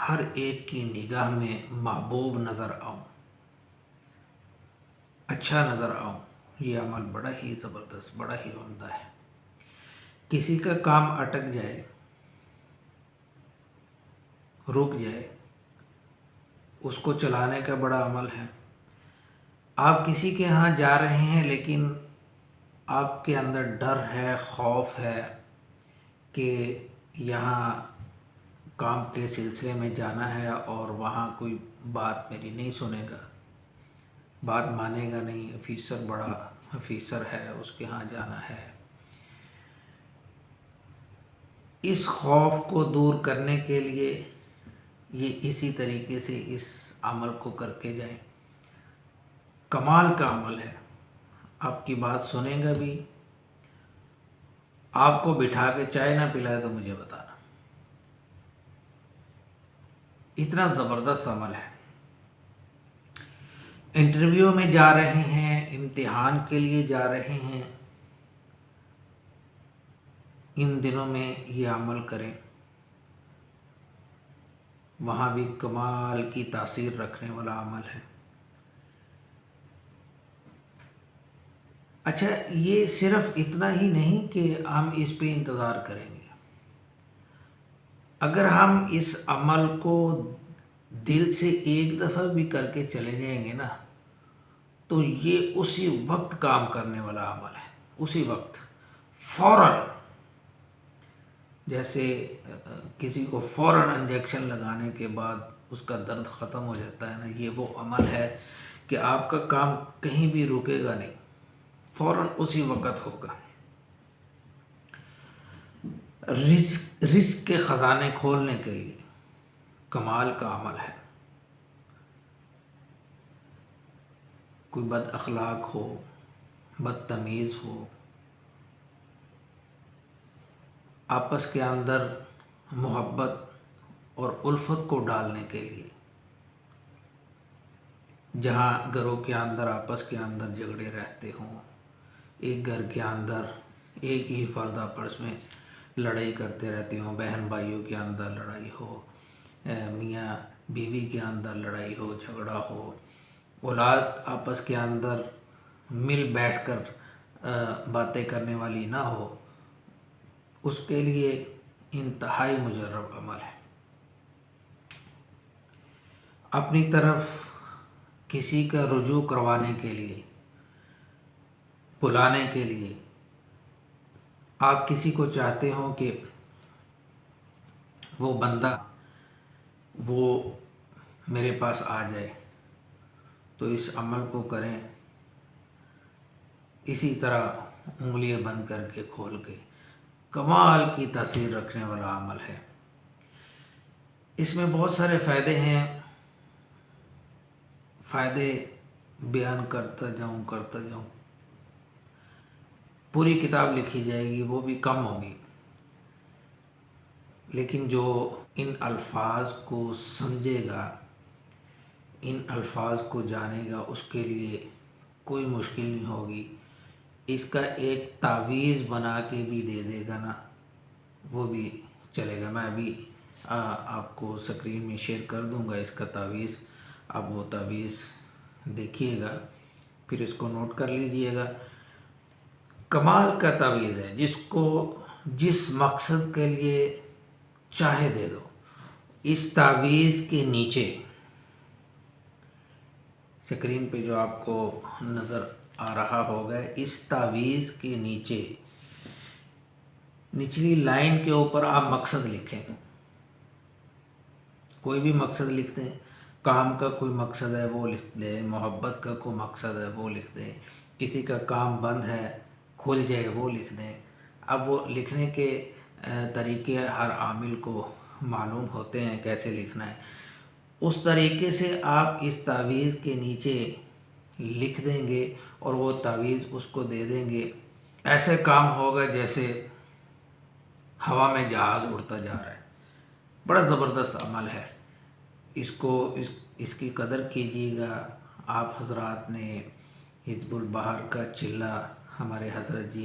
ہر ایک کی نگاہ میں محبوب نظر آؤں، اچھا نظر آؤں، یہ عمل بڑا ہی زبردست، بڑا ہی عمدہ ہے۔ کسی کا کام اٹک جائے، رک جائے، اس کو چلانے کا بڑا عمل ہے۔ آپ کسی کے ہاں جا رہے ہیں لیکن آپ کے اندر ڈر ہے، خوف ہے کہ یہاں کام کے سلسلے میں جانا ہے اور وہاں کوئی بات میری نہیں سنے گا، بات مانے گا نہیں، آفیسر بڑا آفیسر ہے، اس کے ہاں جانا ہے۔ اس خوف کو دور کرنے کے لیے یہ اسی طریقے سے اس عمل کو کر کے جائیں۔ کمال کا عمل ہے، آپ کی بات سنیں گا بھی، آپ کو بٹھا کے چائے نہ پلائے تو مجھے بتانا، اتنا زبردست عمل ہے۔ انٹرویو میں جا رہے ہیں، امتحان کے لیے جا رہے ہیں، ان دنوں میں یہ عمل کریں، وہاں بھی کمال کی تاثیر رکھنے والا عمل ہے۔ اچھا، یہ صرف اتنا ہی نہیں کہ ہم اس پہ انتظار کریں گے، اگر ہم اس عمل کو دل سے ایک دفعہ بھی کر کے چلے جائیں گے نا تو یہ اسی وقت کام کرنے والا عمل ہے، اسی وقت فوراً، جیسے کسی کو فوراً انجیکشن لگانے کے بعد اس کا درد ختم ہو جاتا ہے نا، یہ وہ عمل ہے کہ آپ کا کام کہیں بھی رکے گا نہیں، فوراً اسی وقت ہوگا۔ رزق کے خزانے کھولنے کے لیے کمال کا عمل ہے۔ کوئی بد اخلاق ہو، بدتمیز ہو، آپس کے اندر محبت اور الفت کو ڈالنے کے لیے، جہاں گھروں کے اندر آپس کے اندر جھگڑے رہتے ہوں، ایک گھر کے اندر ایک ہی فرد آپس میں لڑائی کرتے رہتے ہوں، بہن بھائیوں کے اندر لڑائی ہو، میاں بیوی کے اندر لڑائی ہو، جھگڑا ہو، اولاد آپس کے اندر مل بیٹھ کر باتیں کرنے والی نہ ہو، اس کے لیے انتہائی مجرب عمل ہے۔ اپنی طرف کسی کا رجوع کروانے کے لیے، بلانے کے لیے، آپ کسی کو چاہتے ہو کہ وہ بندہ وہ میرے پاس آ جائے تو اس عمل کو کریں، اسی طرح انگلیاں بند کر کے کھول کے، کمال کی تاثیر رکھنے والا عمل ہے۔ اس میں بہت سارے فائدے ہیں، فائدے بیان کرتا جاؤں، پوری کتاب لکھی جائے گی وہ بھی کم ہوگی، لیکن جو ان الفاظ کو سمجھے گا، ان الفاظ کو جانے گا، اس کے لیے کوئی مشکل نہیں ہوگی۔ اس کا ایک تعویذ بنا کے بھی دے دے گا نا، وہ بھی چلے گا۔ میں ابھی آپ کو اسکرین میں شیئر کر دوں گا اس کا تعویذ، آپ وہ تعویذ دیکھیے گا، پھر اس کو نوٹ کر لیجئے گا۔ کمال کا تعویذ ہے، جس کو جس مقصد کے لیے چاہے دے دو۔ اس تعویذ کے نیچے اسکرین پہ جو آپ کو نظر آ رہا ہوگا، اس تعویذ کے نیچے نچلی لائن کے اوپر آپ مقصد لکھیں، کوئی بھی مقصد لکھ دیں، کام کا کوئی مقصد ہے وہ لکھ دیں، محبت کا کوئی مقصد ہے وہ لکھ دیں، کسی کا کام بند ہے کھل جائے وہ لکھ دیں۔ اب وہ لکھنے کے طریقے ہر عامل کو معلوم ہوتے ہیں کیسے لکھنا ہے، اس طریقے سے آپ اس تعویذ کے نیچے لکھ دیں گے اور وہ تعویذ اس کو دے دیں گے۔ ایسے کام ہوگا جیسے ہوا میں جہاز اڑتا جا رہا ہے، بڑا زبردست عمل ہے۔ اس کی قدر کیجیے گا۔ آپ حضرات نے حزب البحر کا چلہ ہمارے حضرت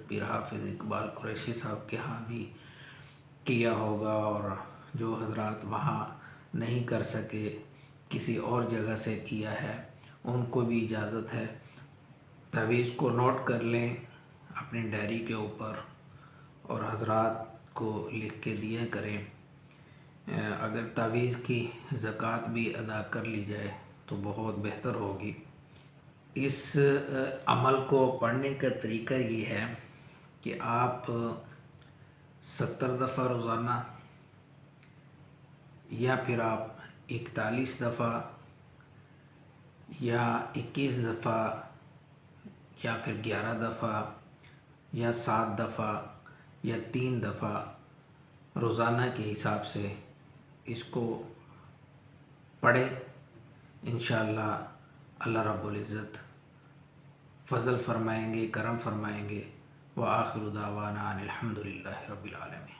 پیر حافظ اقبال قریشی صاحب کے ہاں بھی کیا ہوگا، اور جو حضرات وہاں نہیں کر سکے، کسی اور جگہ سے کیا ہے، ان کو بھی اجازت ہے۔ تعویذ کو نوٹ کر لیں اپنی ڈائری کے اوپر اور حضرات کو لکھ کے دیا کریں۔ اگر تعویذ کی زکوٰۃ بھی ادا کر لی جائے تو بہت بہتر ہوگی۔ اس عمل کو پڑھنے کا طریقہ یہ ہے کہ آپ 70 دفعہ روزانہ، یا پھر آپ 41 دفعہ یا 21 دفعہ یا پھر 11 دفعہ یا 7 دفعہ یا 3 دفعہ روزانہ کے حساب سے اس کو پڑھیں۔ انشاءاللہ اللہ رب العزت فضل فرمائیں گے، کرم فرمائیں گے۔ وآخر دعوانا ان الحمد للہ رب العالمین۔